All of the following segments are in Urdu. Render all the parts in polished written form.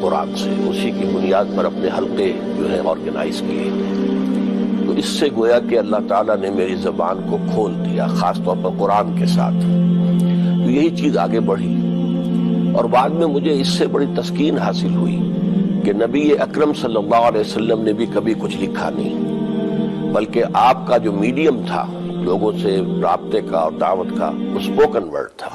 قرآن سے، اسی کی بنیاد پر اپنے حلقے جو ہے آرگنائز کیے، تو اس سے گویا کہ اللہ تعالیٰ نے میری زبان کو کھول دیا، خاص طور پر قرآن کے ساتھ، تو یہی چیز آگے بڑھی۔ اور بعد میں مجھے اس سے بڑی تسکین حاصل ہوئی کہ نبی اکرم صلی اللہ علیہ وسلم نے بھی کبھی کچھ لکھا نہیں، بلکہ آپ کا جو میڈیم تھا لوگوں سے رابطے کا اور دعوت کا، وہ اسپوکن ورڈ تھا۔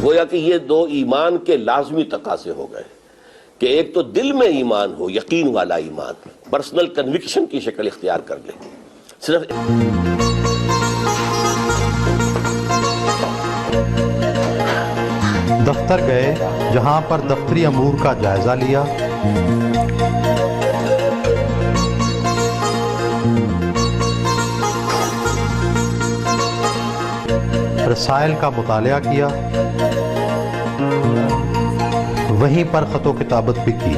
گویا کہ یہ دو ایمان کے لازمی تقاضے ہو گئے کہ ایک تو دل میں ایمان ہو، یقین والا ایمان، پرسنل کنوکشن کی شکل اختیار کر لے، صرف دفتر گئے جہاں پر دفتری امور کا جائزہ لیا، رسائل کا مطالعہ کیا، وہیں پر خط و کتابت بھی کی۔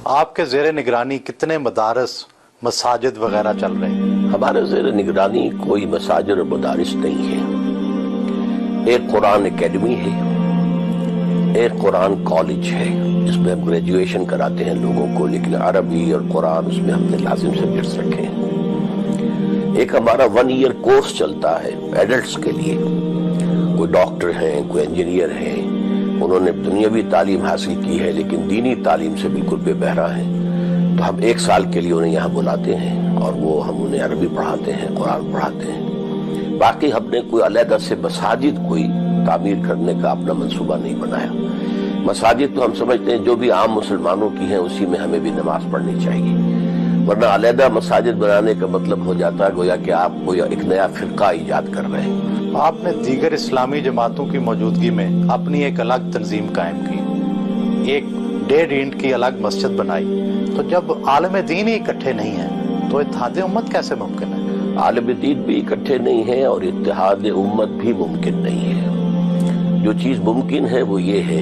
آپ کے زیر نگرانی کتنے مدارس، مساجد وغیرہ چل رہے ہیں؟ ہمارے زیر نگرانی کوئی مساجد اور مدارس نہیں ہے، ایک قرآن اکیڈمی ہے، ایک قرآن کالج ہے جس میں ہم گریجویشن کراتے ہیں لوگوں کو، لیکن عربی اور قرآن اس میں ہم نے لازم سبجیکٹس رکھے ہیں۔ ایک ہمارا 1 ایئر کورس چلتا ہے ایڈلٹس کے لیے، کوئی ڈاکٹر ہیں، کوئی انجینئر ہیں، انہوں نے دنیاوی تعلیم حاصل کی ہے لیکن دینی تعلیم سے بالکل بے بہرا ہیں، تو ہم 1 سال کے لیے انہیں یہاں بلاتے ہیں اور وہ ہم انہیں عربی پڑھاتے ہیں، قرآن پڑھاتے ہیں۔ باقی ہم نے کوئی علیحدہ سے مساجد کوئی تعمیر کرنے کا اپنا منصوبہ نہیں بنایا۔ مساجد تو ہم سمجھتے ہیں جو بھی عام مسلمانوں کی ہیں اسی میں ہمیں بھی نماز پڑھنی چاہیے، ورنہ علیحدہ مساجد بنانے کا مطلب ہو جاتا ہے گویا کہ آپ کوئی ایک نیا فرقہ ایجاد کر رہے ہیں۔ آپ نے دیگر اسلامی جماعتوں کی موجودگی میں اپنی ایک الگ تنظیم قائم کی، ایک 1.5 اینٹ کی الگ مسجد بنائی، تو جب عالم دین ہی اکٹھے نہیں ہیں تو اتحاد امت کیسے ممکن ہے؟ عالم دین بھی اکٹھے نہیں ہیں اور اتحاد امت بھی ممکن نہیں ہے۔ جو چیز ممکن ہے وہ یہ ہے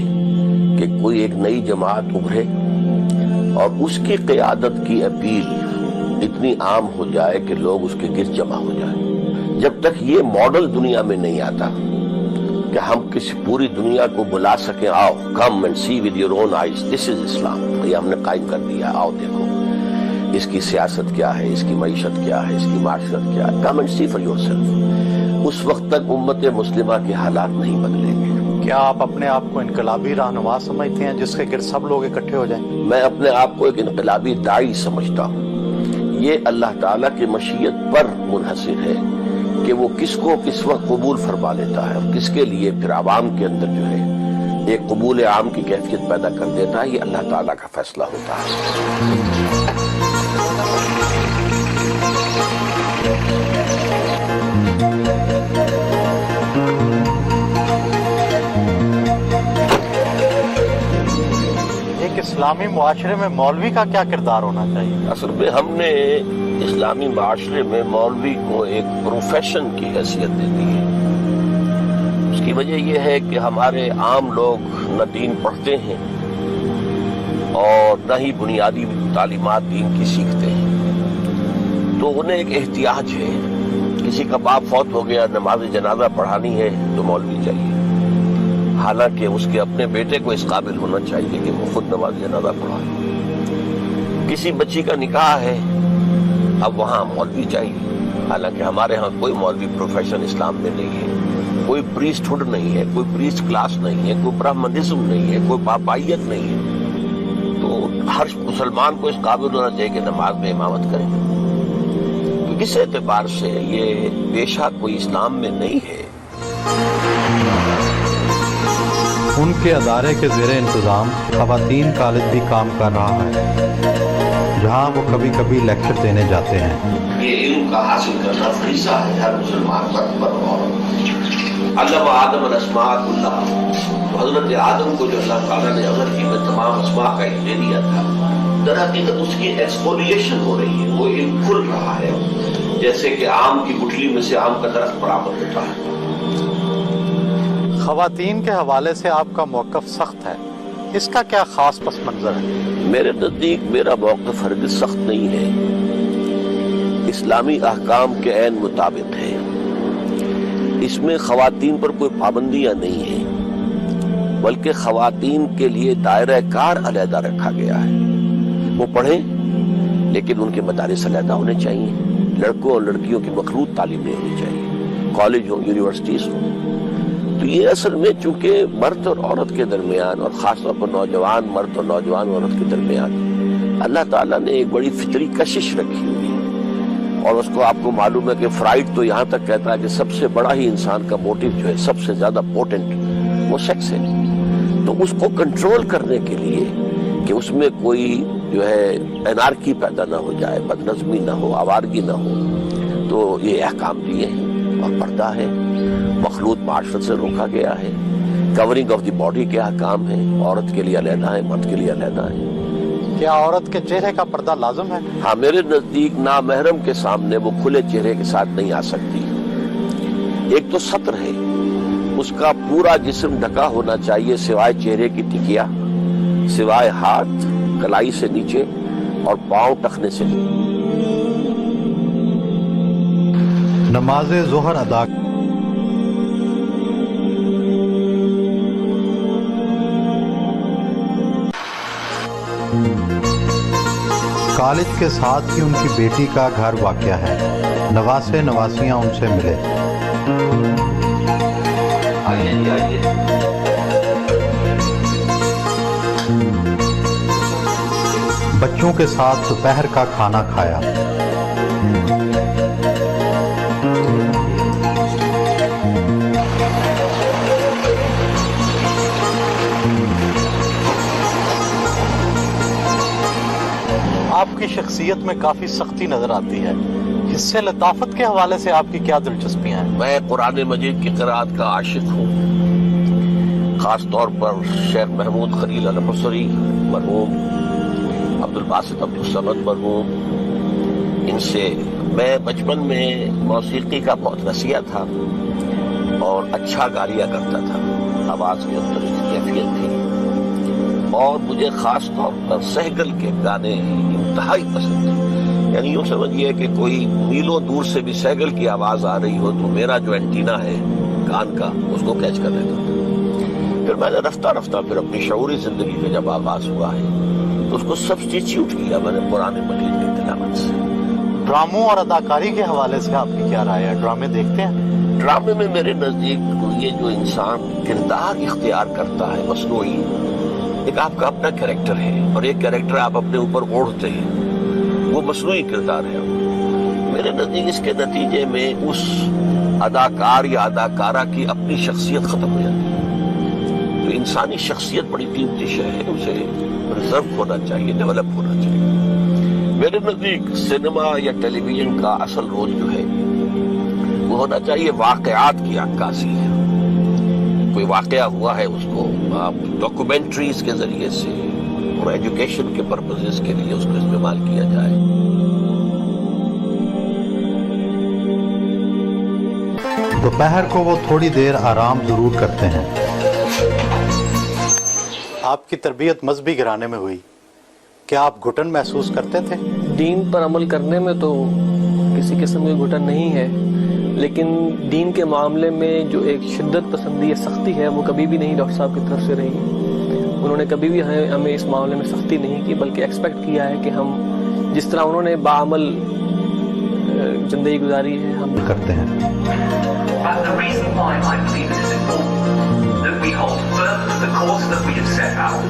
کہ کوئی ایک نئی جماعت ابھرے اور اس کی قیادت کی اپیل اتنی عام ہو جائے کہ لوگ اس کے گرد جمع ہو جائیں۔ جب تک یہ ماڈل دنیا میں نہیں آتا کہ ہم کسی پوری دنیا کو بلا سکیں، آؤ come and see with your own eyes this is Islam, یہ ہم نے قائم کر دیا، آؤ دیکھو اس کی سیاست کیا ہے، اس کی معیشت کیا ہے، اس کی معاشرت کیا ہے، come and see for yourself, اس وقت تک امت مسلمہ کے حالات نہیں بدلیں گے۔ کیا آپ اپنے آپ کو انقلابی رہنما سمجھتے ہیں جس کے گرد سب لوگ اکٹھے ہو جائیں؟ میں اپنے آپ کو ایک انقلابی داعی سمجھتا ہوں، یہ اللہ تعالیٰ کی مشیت پر منحصر ہے کہ وہ کس کو کس وقت قبول فرما لیتا ہے اور کس کے لیے پھر عوام کے اندر جو ہے ایک قبول عام کی کیفیت پیدا کر دیتا ہے، یہ اللہ تعالیٰ کا فیصلہ ہوتا ہے۔ اسلامی معاشرے میں مولوی کا کیا کردار ہونا چاہیے؟ اصل میں ہم نے اسلامی معاشرے میں مولوی کو ایک پروفیشن کی حیثیت دے دی ہے۔ اس کی وجہ یہ ہے کہ ہمارے عام لوگ نہ دین پڑھتے ہیں اور نہ ہی بنیادی تعلیمات دین کی سیکھتے ہیں، تو انہیں ایک احتیاج ہے، کسی کا باپ فوت ہو گیا، نماز جنازہ پڑھانی ہے تو مولوی چاہیے، حالانکہ اس کے اپنے بیٹے کو اس قابل ہونا چاہیے کہ وہ خود نماز جنازہ پڑھائے۔ کسی بچی کا نکاح ہے، اب وہاں مولوی چاہیے، حالانکہ ہمارے ہاں کوئی مولوی پروفیشن اسلام میں نہیں ہے، کوئی پریسٹ ہوڈ نہیں ہے، کوئی پریسٹ کلاس نہیں ہے، کوئی برہمنزم نہیں ہے، کوئی پاپائیت نہیں ہے، تو ہر مسلمان کو اس قابل ہونا چاہیے کہ نماز میں امامت کرے۔ تو اس اعتبار سے یہ پیشہ کوئی اسلام میں نہیں ہے۔ ان کے ادارے کے زیر انتظام خواتین کالج بھی کام کر رہا ہے، جہاں وہ کبھی کبھی لیکچر دینے جاتے ہیں۔ یہ علم کا حاصل کرنا فریضہ ہے ہر مسلمان پر، اور علم آدم الاسماء کلھا، حضرت آدم کو جو اللہ تعالیٰ نے عمر کی میں تمام اسماء کا علم دے دیا تھا، در حقیقت اس کی ایکسپولیشن ہو رہی ہے، وہ علم کھل رہا ہے، جیسے کہ آم کی گٹھلی میں سے آم کا درخت برآمد ہوتا ہے۔ خواتین کے حوالے سے آپ کا موقف سخت ہے، اس کا کیا خاص پس منظر ہے؟ میرے نزدیک میرا موقف ہرگز سخت نہیں ہے، اسلامی احکام کے عین مطابق ہے. اس میں خواتین پر کوئی پابندیاں نہیں ہیں، بلکہ خواتین کے لیے دائرہ کار علیحدہ رکھا گیا ہے. وہ پڑھیں لیکن ان کے مدارس علیحدہ ہونے چاہیے. لڑکوں اور لڑکیوں کی مخلوط تعلیم نہیں ہونی چاہیے، کالج ہوں، یونیورسٹیز ہوں. تو یہ اصل میں چونکہ مرد اور عورت کے درمیان، اور خاص طور پر نوجوان مرد اور نوجوان عورت کے درمیان اللہ تعالیٰ نے ایک بڑی فطری کشش رکھی ہوئی ہے. اور اس کو آپ کو معلوم ہے کہ فرائڈ تو یہاں تک کہتا ہے کہ سب سے بڑا ہی انسان کا موٹیو جو ہے، سب سے زیادہ پوٹنٹ، وہ سیکس ہے. تو اس کو کنٹرول کرنے کے لیے کہ اس میں کوئی جو ہے انارکی پیدا نہ ہو جائے، بدنظمی نہ ہو، آوارگی نہ ہو، تو یہ احکام دیے ہیں. اور پردہ ہے، مخلوط معاشرت سے روکا گیا ہے. کورنگ آف دی باڈی کے احکام ہیں، عورت کے لیے علیحدہ ہے، مرد کے لیے علیحدہ ہے. کیا عورت کے چہرے کا پردہ لازم ہے؟ ہاں، میرے نزدیک نامحرم کے سامنے وہ کھلے چہرے کے ساتھ نہیں آ سکتی. ایک تو ستر ہے، اس کا پورا جسم ڈھکا ہونا چاہیے سوائے چہرے کی ٹکیا، سوائے ہاتھ کلائی سے نیچے اور پاؤں ٹخنے سے. نماز ظہر ادا کالج کے ساتھ ہی ان کی بیٹی کا گھر واقع ہے. نواسے نواسیاں ان سے ملے. بچوں کے ساتھ دوپہر کا کھانا کھایا. آپ کی شخصیت میں کافی سختی نظر آتی ہے. حصے لطافت کے حوالے سے آپ کی کیا دلچسپیاں ہیں؟ میں قرآن مجید کی قرآت کا عاشق ہوں، خاص طور پر شیخ محمود خلیل الحصری مرحوم، عبد الباسط عبد الصمد مرحوم، ان سے میں بچپن میں موسیقی کا بہت رسیہ تھا اور اچھا گا لیا کرتا تھا. آواز کے اندر کیفیت تھی. اور مجھے خاص طور پر سہگل کے گانے انتہائی پسند تھے. یعنی یوں سمجھیے کہ کوئی میلوں دور سے بھی سہگل کی آواز آ رہی ہو تو میرا جو اینٹینا ہے کان کا اس کو کیچ کر لیتا تھا. پھر میں نے رفتہ رفتہ پھر اپنی شعوری زندگی میں جب آغاز ہوا ہے تو اس کو سبسٹیچیوٹ کیا میں نے قرآن مجید کی تلاوت سے. ڈراموں اور اداکاری کے حوالے سے آپ کی کیا رائے ہے؟ ڈرامے دیکھتے ہیں؟ ڈرامے میں میرے نزدیک یہ جو انسان کردار اختیار کرتا ہے مصنوعی، ایک آپ کا اپنا کریکٹر ہے اور ایک کریکٹر آپ اپنے اوپر اوڑھتے ہیں، وہ مصنوعی کردار ہے. میرے نزدیک اس کے نتیجے میں اس اداکار یا اداکارہ کی اپنی شخصیت ختم ہو جاتی ہے. تو انسانی شخصیت بڑی قیمتی شے ہے، اسے ریزرو ہونا چاہیے، ڈیولپ ہونا چاہیے. میرے نزدیک سینما یا ٹیلی ویژن کا اصل رول جو ہے وہ ہونا چاہیے واقعات کی عکاسی ہے. کوئی واقعہ ہوا ہے اس کو آپ ڈاکومنٹریز کے ذریعے سے اور ایجوکیشن کے پرپزز کے لیے اس کو استعمال کیا جائے. دوپہر کو وہ تھوڑی دیر آرام ضرور کرتے ہیں. آپ کی تربیت مذہبی گھرانے میں ہوئی، کیا آپ گھٹن محسوس کرتے تھے؟ دین پر عمل کرنے میں تو کسی قسم کی گھٹن نہیں ہے، لیکن دین کے معاملے میں جو ایک شدت پسندی یا سختی ہے وہ کبھی بھی نہیں ڈاکٹر صاحب کی طرف سے رہی. انہوں نے کبھی بھی ہمیں اس معاملے میں سختی نہیں کی، بلکہ ایکسپیکٹ کیا ہے کہ ہم جس طرح انہوں نے باعمل زندگی گزاری ہے ہم کرتے ہیں. That's the reason why I believe it is important that we hold firm to the course that we have set out.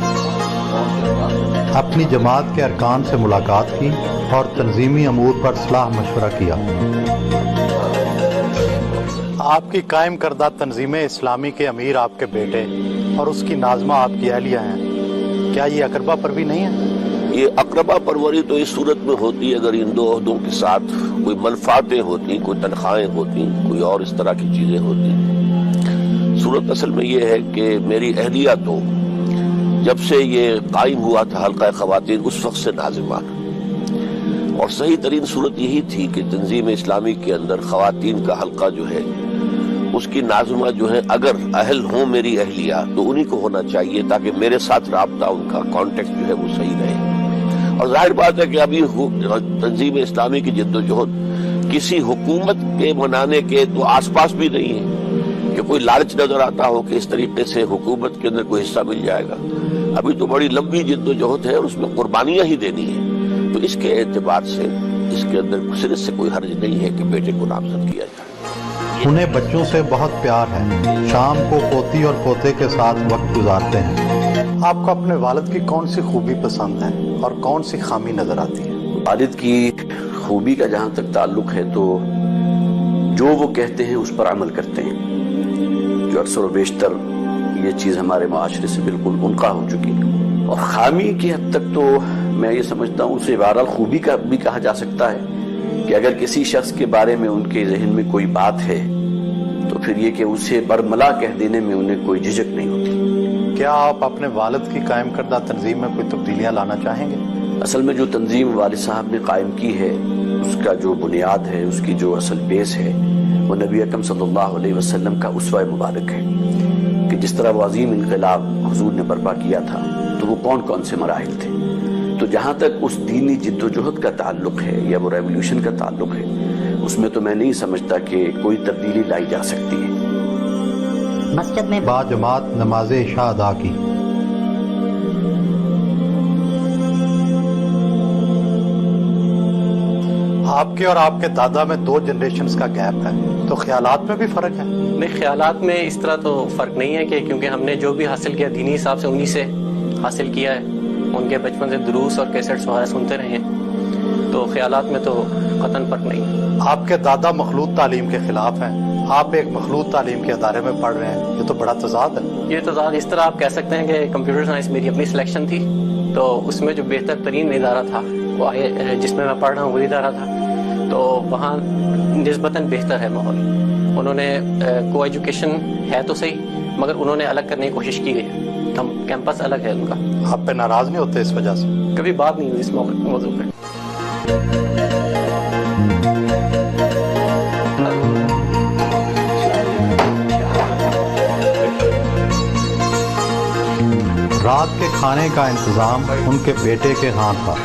اپنی جماعت کے ارکان سے ملاقات کی اور تنظیمی امور پر صلاح مشورہ کیا. آپ کی قائم کردہ تنظیم اسلامی کے امیر آپ کے بیٹے اور اس کی ناظمہ آپ کی اہلیہ ہیں، کیا یہ اقربا پروری نہیں ہے؟ یہ اقربا پروری تو اس صورت میں ہوتی اگر ان دو عہدوں کے ساتھ کوئی منفعتیں ہوتی، کوئی تنخواہیں ہوتی، کوئی اور اس طرح کی چیزیں ہوتی. صورت اصل میں یہ ہے کہ میری اہلیہ تو جب سے یہ قائم ہوا تھا حلقہ خواتین اس وقت سے ناظمہ، اور صحیح ترین صورت یہی تھی کہ تنظیم اسلامی کے اندر خواتین کا حلقہ جو ہے اس کی ناظمہ جو ہے اگر اہل ہوں میری اہلیہ تو انہی کو ہونا چاہیے تاکہ میرے ساتھ رابطہ ان کا کانٹیکٹ جو ہے وہ صحیح رہے. اور ظاہر بات ہے کہ ابھی تنظیم اسلامی کی جد و جہد کسی حکومت کے بنانے کے تو آس پاس بھی نہیں ہے کہ کوئی لالچ نظر آتا ہو کہ اس طریقے سے حکومت کے اندر کوئی حصہ مل جائے گا. ابھی تو بڑی لمبی جد و جہد ہے اور اس میں قربانیاں ہی دینی ہیں. تو اس کے اعتبار سے اس کے اندر صرف سے کوئی حرج نہیں ہے کہ بیٹے کو نامزد کیا جائے. انہیں بچوں سے بہت پیار ہے. شام کو پوتی اور پوتے کے ساتھ وقت گزارتے ہیں. آپ کو اپنے والد کی کون سی خوبی پسند ہے اور کون سی خامی نظر آتی ہے؟ والد کی خوبی کا جہاں تک تعلق ہے تو جو وہ کہتے ہیں اس پر عمل کرتے ہیں. جو اکثر و بیشتر یہ چیز ہمارے معاشرے سے بالکل انقطاع ہو چکی ہے. اور خامی کی حد تک تو میں یہ سمجھتا ہوں اسے بہرحال خوبی کا بھی کہا جا سکتا ہے کہ اگر کسی شخص کے بارے میں ان کے ذہن میں کوئی بات ہے تو پھر یہ کہ اسے برملا کہہ دینے میں انہیں کوئی جھجک نہیں ہوتی. کیا آپ اپنے والد کی قائم کردہ تنظیم میں کوئی تبدیلیاں لانا چاہیں گے؟ اصل میں جو تنظیم والد صاحب نے قائم کی ہے اس کا جو بنیاد ہے، اس کی جو اصل بیس ہے، وہ نبی اکرم صلی اللہ علیہ وسلم کا اسوہ مبارک ہے کہ جس طرح وہ عظیم انقلاب حضور نے برپا کیا تھا تو وہ کون کون سے مراحل تھے. تو جہاں تک اس دینی جد و جہد کا تعلق ہے یا وہ ریولیوشن کا تعلق ہے اس میں تو میں نہیں سمجھتا کہ کوئی تبدیلی لائی جا سکتی ہے. مسجد میں با جماعت نماز عشاء ادا کی. آپ کے اور آپ کے دادا میں 2 جنریشنز کا گیپ ہے تو خیالات میں بھی فرق ہے؟ نہیں، خیالات میں اس طرح تو فرق نہیں ہے کہ کیونکہ ہم نے جو بھی حاصل کیا دینی حساب سے انہی سے حاصل کیا ہے. ان کے بچپن سے دروس اور کیسٹس وغیرہ سنتے رہے ہیں تو خیالات میں تو قطعاً فرق نہیں ہے. آپ کے دادا مخلوط تعلیم کے خلاف ہیں، آپ ایک مخلوط تعلیم کے ادارے میں پڑھ رہے ہیں، یہ تو بڑا تضاد ہے. یہ تضاد اس طرح آپ کہہ سکتے ہیں کہ کمپیوٹر سائنس میری اپنی سلیکشن تھی تو اس میں جو بہتر ترین ادارہ تھا وہ جس میں پڑھ رہا ہوں وہی ادارہ تھا تو وہاں نسبتاً بہتر ہے ماحول. انہوں نے کو ایجوکیشن ہے تو صحیح مگر انہوں نے الگ کرنے کی کوشش کی گئی ہے. کیمپس الگ ہے ان کا. آپ پہ ناراض نہیں ہوتے اس وجہ سے؟ کبھی بات نہیں ہوئی اس موضوع پہ. رات کے کھانے کا انتظام ان کے بیٹے کے ہاں تھا.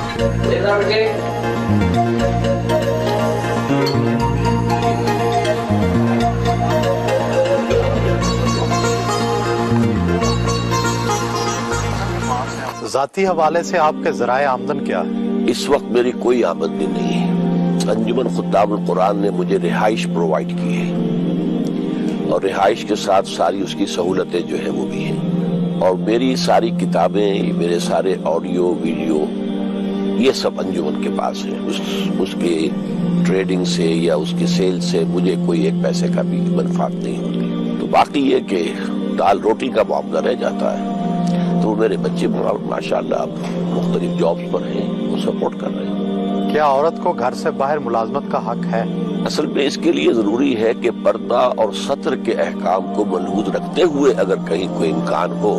ذاتی حوالے سے آپ کے ذرائع آمدن کیا ہے؟ اس وقت میری کوئی آمدنی نہیں ہے. انجمن خطاب القرآن نے مجھے رہائش پرووائڈ کی ہے اور رہائش کے ساتھ ساری اس کی سہولتیں جو ہے وہ بھی ہیں اور میری ساری کتابیں، میرے سارے آڈیو ویڈیو یہ سب انجمن کے پاس ہے. اس کے ٹریڈنگ سے یا اس کی سیل سے مجھے کوئی ایک پیسے کا بھی منفعت نہیں ہوتی. تو باقی یہ کہ دال روٹی کا معاملہ رہ جاتا ہے. تو میرے بچے ماشاءاللہ اب مختلف جابز پر ہیں، وہ سپورٹ کر رہے ہیں. کیا عورت کو گھر سے باہر ملازمت کا حق ہے؟ اصل میں اس کے لیے ضروری ہے کہ پردہ اور سطر کے احکام کو ملحوظ رکھتے ہوئے اگر کہیں کوئی امکان ہو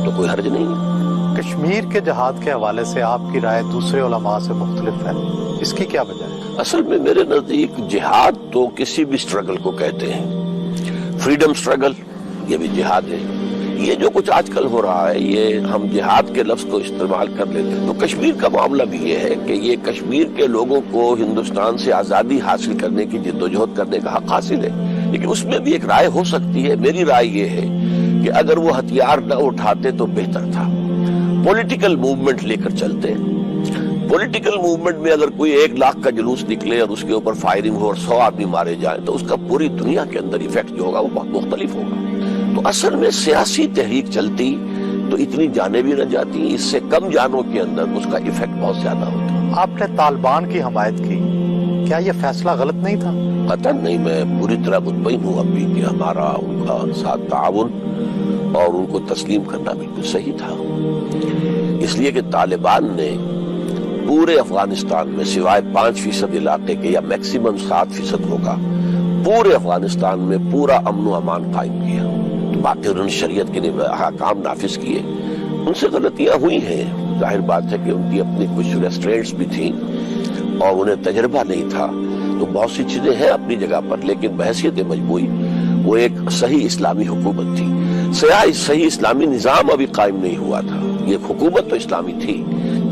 تو کوئی حرج نہیں ہے. کشمیر کے جہاد کے حوالے سے آپ کی رائے دوسرے علماء سے مختلف ہے، اس کی کیا وجہ ہے؟ اصل میں میرے نزدیک جہاد تو کسی بھی سٹرگل کو کہتے ہیں. فریڈم سٹرگل یہ بھی جہاد ہے. یہ جو کچھ آج کل ہو رہا ہے یہ ہم جہاد کے لفظ کو استعمال کر لیتے ہیں. تو کشمیر کا معاملہ بھی یہ ہے کہ یہ کشمیر کے لوگوں کو ہندوستان سے آزادی حاصل کرنے کی جدوجہد کرنے کا حق حاصل ہے، لیکن اس میں بھی ایک رائے ہو سکتی ہے. میری رائے یہ ہے کہ اگر وہ ہتھیار نہ اٹھاتے تو بہتر تھا. پولیٹیکل موومنٹ لے کر چلتے ہیں. پولیٹیکل موومنٹ میں اگر کوئی 1 لاکھ کا جلوس نکلے اور اس کے اوپر فائرنگ ہو اور 100 آدمی مارے جائیں تو اس کا پوری دنیا کے اندر ایفیکٹ جو ہوگا وہ بہت مختلف ہوگا. تو اصل میں سیاسی تحریک چلتی تو اتنی جانیں بھی نہ جاتی، اس سے کم جانوں کے اندر اس کا ایفیکٹ بہت زیادہ ہوتا. آپ نے طالبان کی حمایت کی، کیا یہ فیصلہ غلط نہیں تھا؟ قطعاً نہیں. میں پوری طرح مطمئن ہوں اب بھی کہ ہمارا ان کا ساتھ تعاون اور ان کو تسلیم کرنا بالکل صحیح تھا. اس لیے کہ طالبان نے پورے افغانستان میں سوائے 5% علاقے کے یا میکسیمم 7% ہوگا پورے افغانستان میں پورا امن و امان قائم کیا. باقی انہوں نے شریعت کے احکام نافذ کیے. ان سے غلطیاں ہوئی ہیں، ظاہر بات ہے کہ ان کی اپنی کچھ ریسٹرینٹس بھی تھیں اور انہیں تجربہ نہیں تھا. تو بہت سی چیزیں ہیں اپنی جگہ پر، لیکن بحیثیت مجموعی وہ ایک صحیح اسلامی حکومت تھی. صحیح اسلامی نظام ابھی قائم نہیں ہوا تھا. یہ حکومت تو اسلامی تھی.